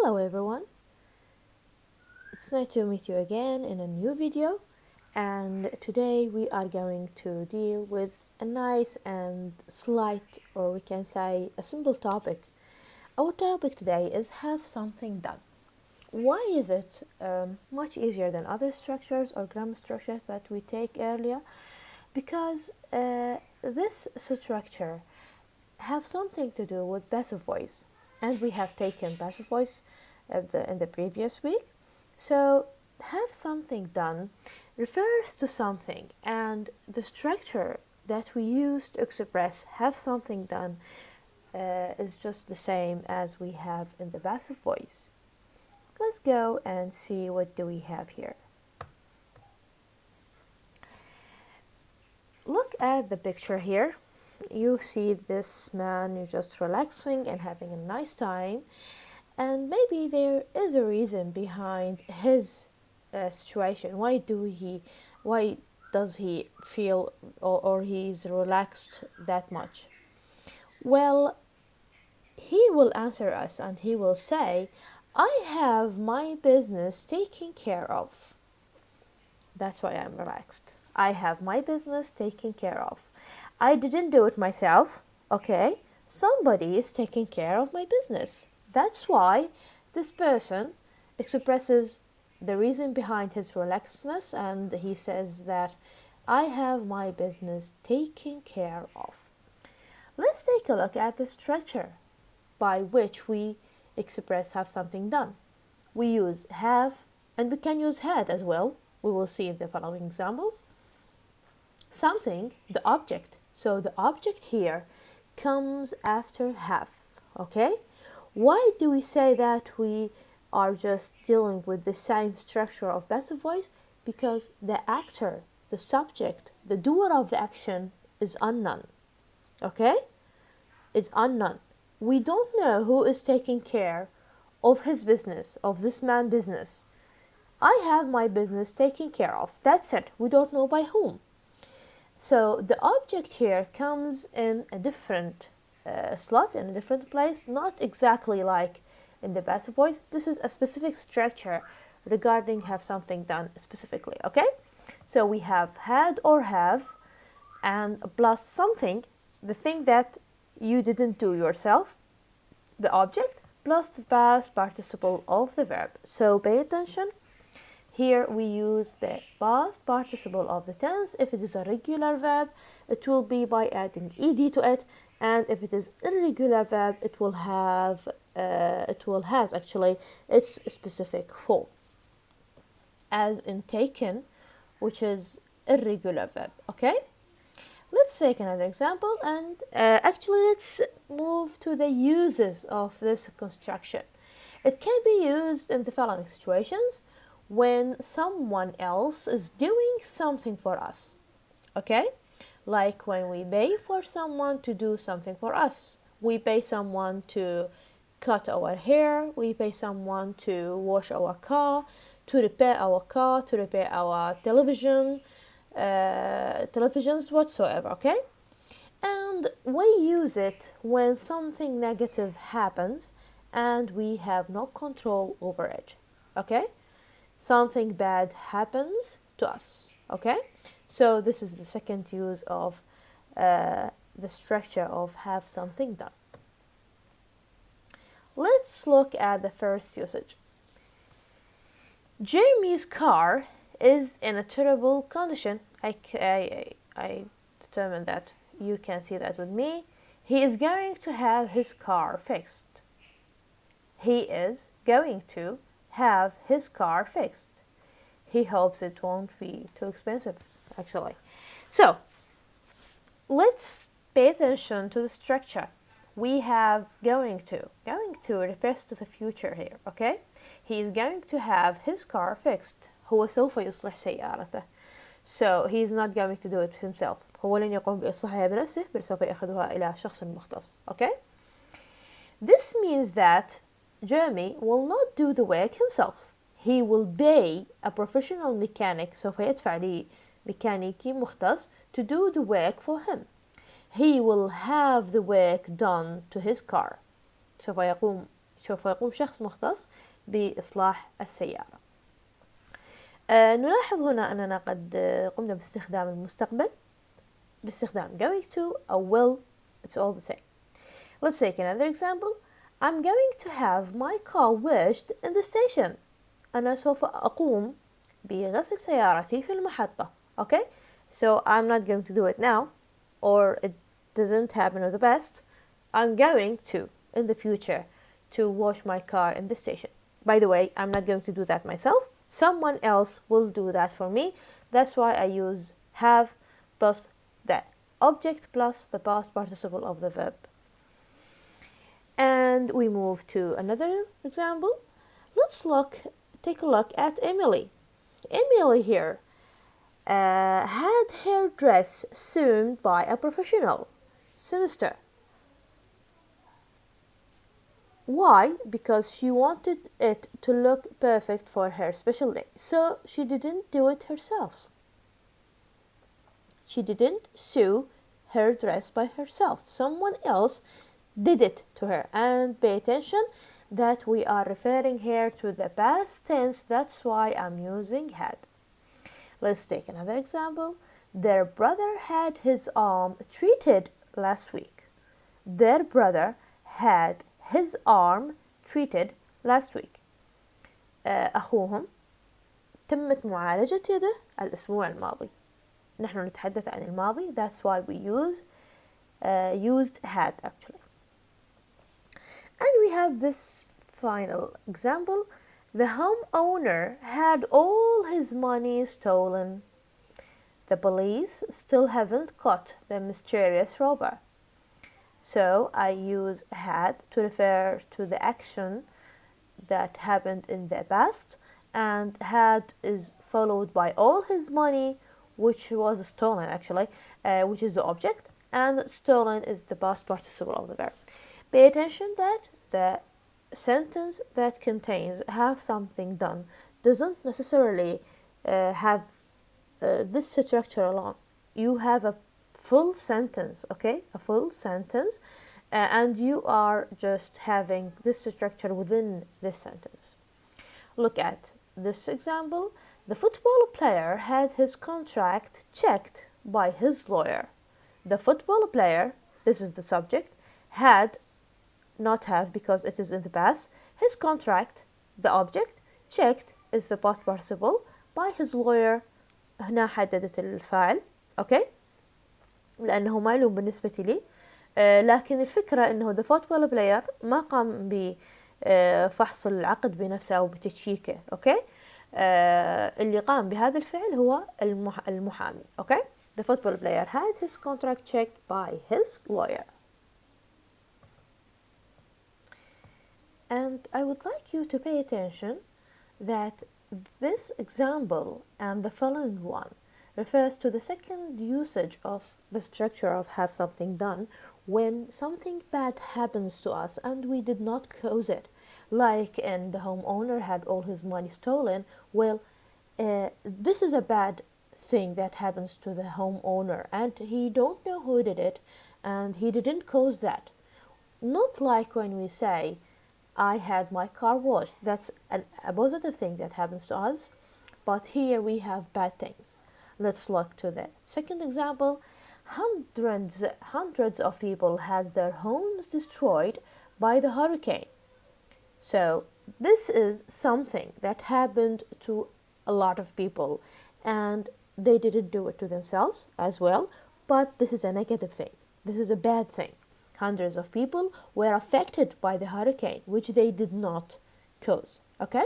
Hello everyone, it's nice to meet you again in a new video, and today we are going to deal with a nice and slight, or we can say a simple topic. Our topic today is have something done. Why is it much easier than other structures or grammar structures that we take earlier? Because this structure have something to do with passive voice, and we have taken passive voice in the previous week. So have something done refers to something, and the structure that we use to express have something done is just the same as we have in the passive voice. Let's go and see what do we have here. Look at the picture here. You see this man, you're just relaxing and having a nice time, and maybe there is a reason behind his situation. Why does he feel or he's relaxed that much? Well, he will answer us and he will say, I have my business taken care of. That's why I'm relaxed. I have my business taken care of. I didn't do it myself, okay? Somebody is taking care of my business. That's why this person expresses the reason behind his relaxedness, and he says that I have my business taken care of. Let's take a look at the structure by which we express have something done. We use have, and we can use had as well. We will see in the following examples. Something, the object. So the object here comes after have, okay? Why do we say that we are just dealing with the same structure of passive voice? Because the actor, the subject, the doer of the action is unknown, okay? Is unknown. We don't know who is taking care of his business, of this man's business. I have my business taken care of. That's it. We don't know by whom. So the object here comes in a different slot, in a different place, not exactly like in the passive voice. This is a specific structure regarding have something done specifically, okay? So we have had or have, and plus something, the thing that you didn't do yourself, the object, plus the past participle of the verb. So pay attention. Here we use the past participle of the tense. If it is a regular verb, it will be by adding ed to it, and if it is irregular verb, it will have actually its specific form, as in taken, which is irregular verb. Okay, let's take another example, and actually let's move to the uses of this construction. It can be used in the following situations: when someone else is doing something for us, okay? Like when we pay for someone to do something for us. We pay someone to cut our hair, we pay someone to wash our car, to repair our car, to repair our televisions whatsoever, okay? And we use it when something negative happens and we have no control over it, okay? Something bad happens to us, okay? So this is the second use of the structure of have something done. Let's look at the first usage. Jeremy's car is in a terrible condition. I determined that you can see that with me. He is going to have his car fixed. He is going to have his car fixed. He hopes it won't be too expensive, actually. So let's pay attention to the structure. We have going to. Going to refers to the future here, okay? He is going to have his car fixed. هو سوف يصلح سيارته. So he is not going to do it himself. هو لن يقوم بإصلاحها بنفسه بل سوف يأخذها إلى شخص مختص, okay? This means that Jeremy will not do the work himself. He will pay a professional mechanic, سوف يدفع لي ميكانيكي مختص, to do the work for him. He will have the work done to his car. سوف يقوم سوف يقوم شخص مختص بإصلاح السيارة. نلاحظ هنا أننا قد قمنا باستخدام المستقبل باستخدام going to أو will. It's all the same. Let's take another example. I'm going to have my car washed in the station. أنا سوف أقوم بغسل سيارتي في المحطة. Okay? So I'm not going to do it now, or it doesn't happen in the past. I'm going to, in the future, to wash my car in the station. By the way, I'm not going to do that myself. Someone else will do that for me. That's why I use have plus the object plus the past participle of the verb. And we move to another example. Let's take a look at Emily. Emily here had her dress sewn by a professional seamstress. Why? Because she wanted it to look perfect for her special day. So she didn't do it herself. She didn't sew her dress by herself. Someone else did it to her. And pay attention that we are referring here to the past tense. That's why I'm using had. Let's take another example. Their brother had his arm treated last week. Their brother had his arm treated last week. أخوهم تمت معالجة يده الأسبوع الماضي. نحن نتحدث عن الماضي. That's why we used had actually. And we have this final example. The homeowner had all his money stolen. The police still haven't caught the mysterious robber. So I use had to refer to the action that happened in the past, and had is followed by all his money, which was stolen actually, which is the object, and stolen is the past participle of the verb. Pay attention that the sentence that contains have something done doesn't necessarily have this structure alone. You have a full sentence, okay, a full sentence, and you are just having this structure within this sentence. Look at this example. The football player had his contract checked by his lawyer. The football player, this is the subject, had, not have because it is in the past, his contract, the object, checked is the past participle, by his lawyer. هنا حددت الفاعل، okay، لأنه معلوم بالنسبة لي. لكن الفكرة أنه the football player ما قام بفحص العقد بنفسه أو بتشييكه، أوكي. اللي قام بهذا الفعل هو المحامي، أوكي. The football player had his contract checked by his lawyer. And I would like you to pay attention that this example and the following one refers to the second usage of the structure of have something done when something bad happens to us and we did not cause it. Like in the homeowner had all his money stolen. Well, this is a bad thing that happens to the homeowner and he don't know who did it and he didn't cause that. Not like when we say I had my car washed. That's a positive thing that happens to us, but here we have bad things. Let's look to the second example. Hundreds of people had their homes destroyed by the hurricane. So this is something that happened to a lot of people and they didn't do it to themselves as well, but this is a negative thing. This is a bad thing. Hundreds of people were affected by the hurricane, which they did not cause, okay?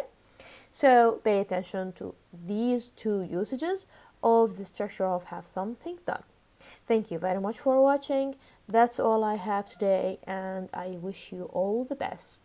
So pay attention to these two usages of the structure of have something done. Thank you very much for watching. That's all I have today, and I wish you all the best.